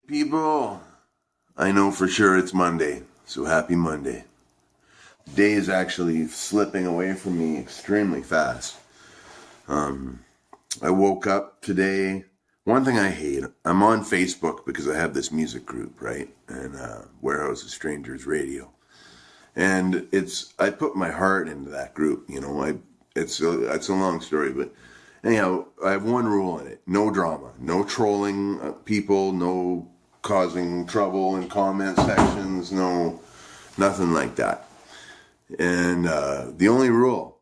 People, I know for sure it's Monday, so happy Monday. The day is actually slipping away from me extremely fast. I woke up today. One thing I hate, I'm on Facebook because I have this music group, right? And Warehouse of Strangers Radio. And I put my heart into that group, it's a long story, but anyhow, I have one rule in it: no drama, no trolling people, no causing trouble in comment sections, no, nothing like that. And the only rule,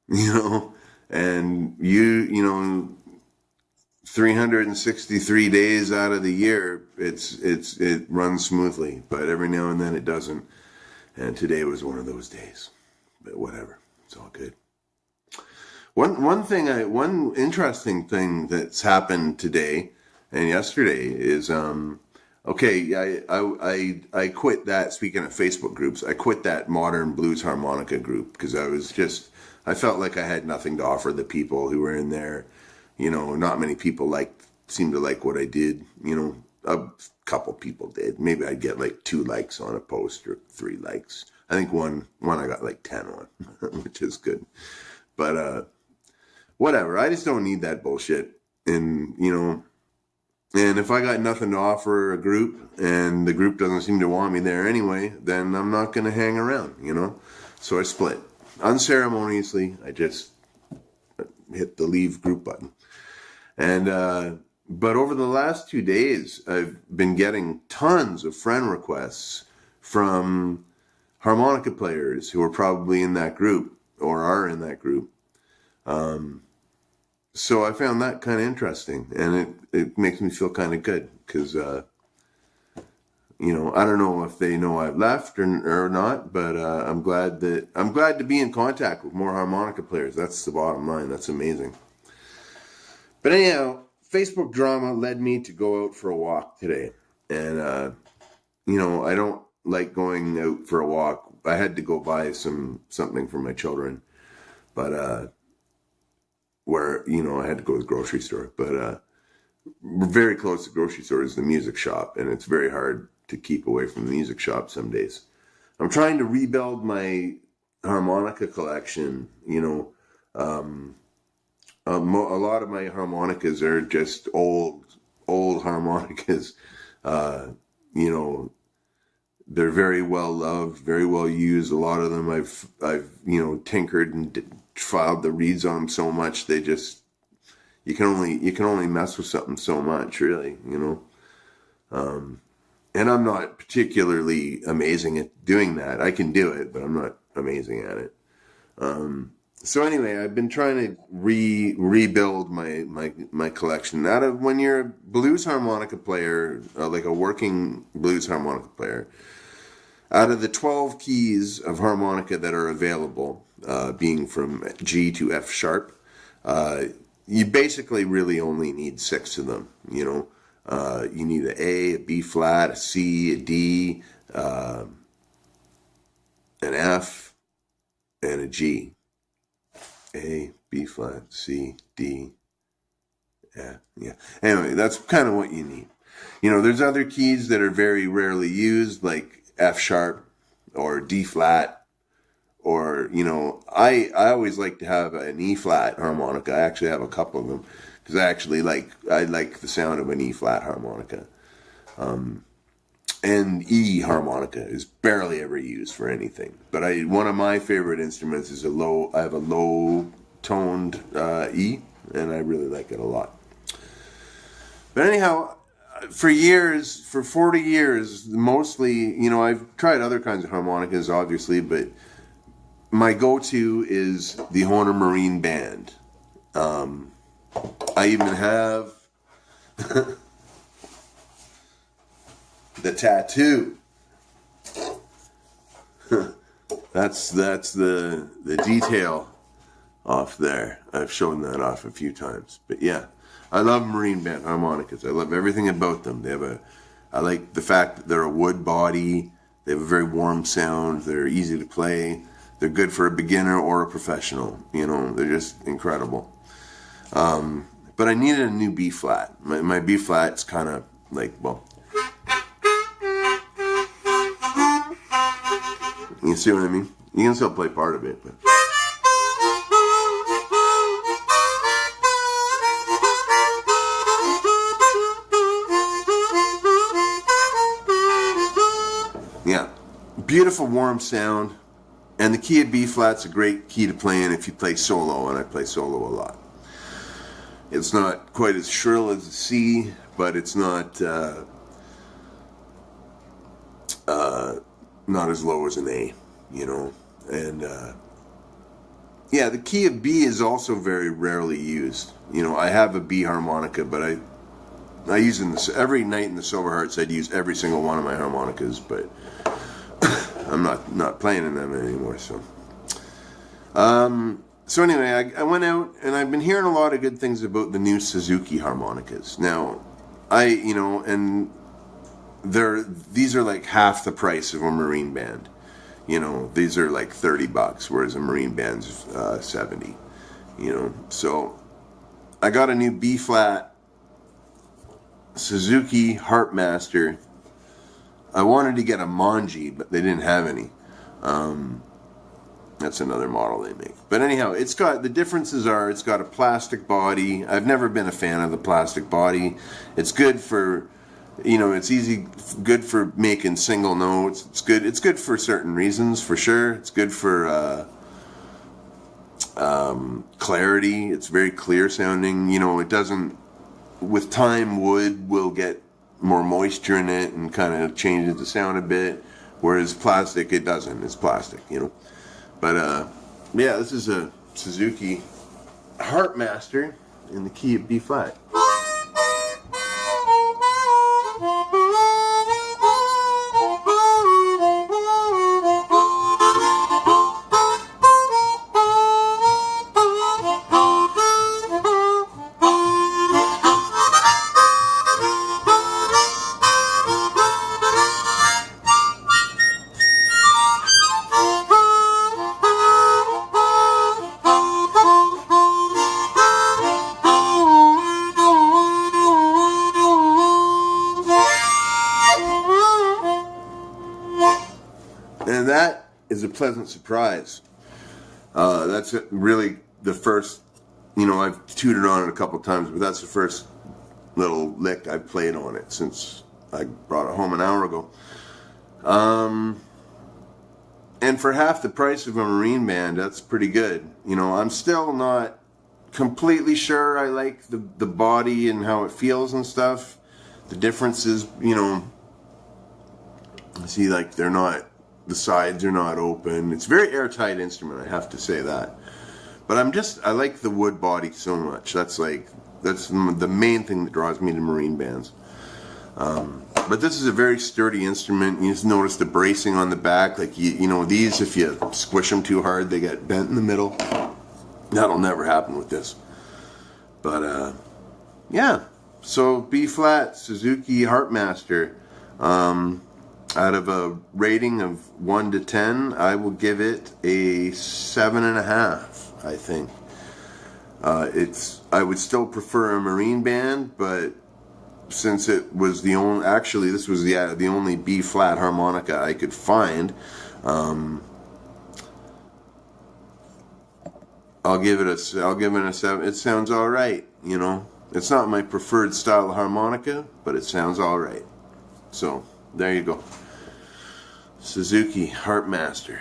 and 363 days out of the year, it runs smoothly, but every now and then it doesn't. And today was one of those days, but whatever, it's all good. One interesting thing that's happened today and yesterday is, I quit that, speaking of Facebook groups, I quit that modern blues harmonica group because I felt like I had nothing to offer the people who were in there. Not many people seemed to like what I did. A couple people did. Maybe I'd get 2 likes on a post or 3 likes. I think one I got 10 on, which is good. But whatever. I just don't need that bullshit. And and if I got nothing to offer a group and the group doesn't seem to want me there anyway, then I'm not going to hang around, So I split. Unceremoniously, I just hit the leave group button. And but over the last 2 days, I've been getting tons of friend requests from harmonica players who are probably in that group or are in that group. So I found that kind of interesting, and it makes me feel kind of good because, I don't know if they know I've left or not, but I'm glad to be in contact with more harmonica players. That's the bottom line. That's amazing. But anyhow, Facebook drama led me to go out for a walk today. And, I don't like going out for a walk. I had to go buy something for my children. But, where, I had to go to the grocery store. But we're very close to the grocery store is the music shop. And it's very hard to keep away from the music shop some days. I'm trying to rebuild my harmonica collection, a lot of my harmonicas are just old harmonicas. They're very well loved, very well used. A lot of them I've tinkered and filed the reeds on them so much they just you can only mess with something so much, really. And I'm not particularly amazing at doing that. I can do it, but I'm not amazing at it. So anyway, I've been trying to rebuild my collection. When you're a blues harmonica player, like a working blues harmonica player, out of the 12 keys of harmonica that are available, being from G to F sharp, you basically really only need 6 of them. You need an A, a B flat, a C, a D, an F, and a G. A, B flat, C, D, F. Yeah. Anyway, that's kind of what you need. There's other keys that are very rarely used, like F sharp or D flat, or, I always like to have an E flat harmonica. I actually have a couple of them because I like the sound of an E flat harmonica. And E harmonica is barely ever used for anything. But one of my favorite instruments is I have a low toned E, and I really like it a lot. But anyhow, for 40 years, mostly, I've tried other kinds of harmonicas, obviously, but my go-to is the Horner Marine Band. I even have the tattoo. That's the detail off there. I've shown that off a few times. But yeah, I love Marine Band harmonicas. I love everything about them. I like the fact that they're a wood body. They have a very warm sound. They're easy to play. They're good for a beginner or a professional. They're just incredible. But I needed a new B flat. My B flat's kind of You see what I mean? You can still play part of it, but. Yeah, beautiful warm sound, and the key of B flat's a great key to play in if you play solo, and I play solo a lot. It's not quite as shrill as a C, but it's not as low as an A, you know. And yeah, the key of B is also very rarely used. You know, I have a B harmonica, but I use it every night in the Silver Hearts. I'd use every single one of my harmonicas, but I'm not playing in them anymore. So anyway, I went out and I've been hearing a lot of good things about the new Suzuki harmonicas. Now, and these are like half the price of a Marine band. You know, these are like $30, whereas a Marine band's $70. You know, so I got a new B flat Suzuki Harpmaster. I wanted to get a Manji, but they didn't have any. That's another model they make. But anyhow, the differences are it's got a plastic body. I've never been a fan of the plastic body. It's good for, it's good for making single notes. It's good for certain reasons, for sure. It's good for clarity. It's very clear sounding. You know, it doesn't, with time, wood will get more moisture in it and kind of changes the sound a bit, whereas plastic, it doesn't. It's plastic, you know. But yeah, this is a Suzuki Harpmaster in the key of B flat. And that is a pleasant surprise. That's really the first, I've tutored on it a couple times, but that's the first little lick I've played on it since I brought it home an hour ago. And for half the price of a Marine band, that's pretty good. I'm still not completely sure I like the body and how it feels and stuff. The differences, I see like the sides are not open. It's a very airtight instrument, I have to say that. But I like the wood body so much. That's the main thing that draws me to Marine bands. But this is a very sturdy instrument. You just notice the bracing on the back. Like, these, if you squish them too hard, they get bent in the middle. That'll never happen with this. But, yeah. So, B flat, Suzuki Harpmaster. Out of a rating of 1 to 10, I will give it a 7.5, I think. I would still prefer a Marine band, but since it was this was the only B flat harmonica I could find, I'll give it a 7. It sounds all right, It's not my preferred style of harmonica, but it sounds all right. So there you go. Suzuki Harpmaster.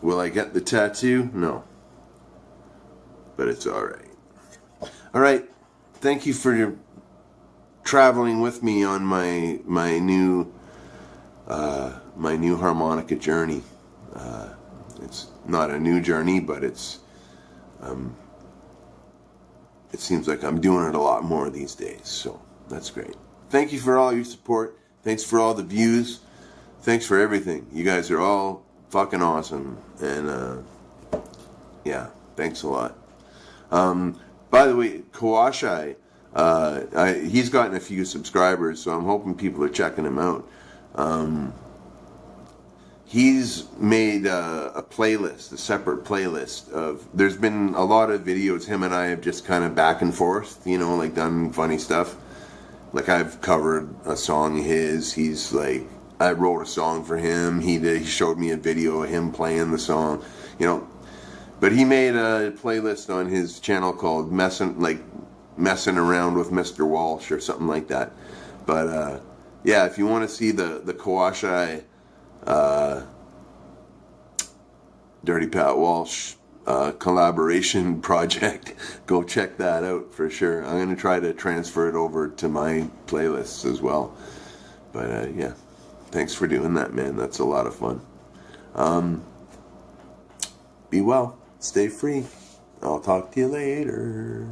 Will I get the tattoo? No. But it's alright. Alright. Thank you for traveling with me on my new harmonica journey. It's not a new journey, but it seems like I'm doing it a lot more these days. So that's great. Thank you for all your support. Thanks for all the views. Thanks for everything. You guys are all fucking awesome. And, yeah, thanks a lot. By the way, Kawashai, he's gotten a few subscribers, so I'm hoping people are checking him out. He's made a playlist, a separate playlist there's been a lot of videos him and I have just kind of back and forth, like done funny stuff. Like I've covered a song of his, he's like I wrote a song for him. He showed me a video of him playing the song, you know. But he made a playlist on his channel called Messing Around with Mr. Walsh or something like that. But yeah, if you want to see the Kawashai Dirty Pat Walsh collaboration project, go check that out for sure. I'm going to try to transfer it over to my playlists as well. But yeah, thanks for doing that, man. That's a lot of fun. Be well. Stay free. I'll talk to you later.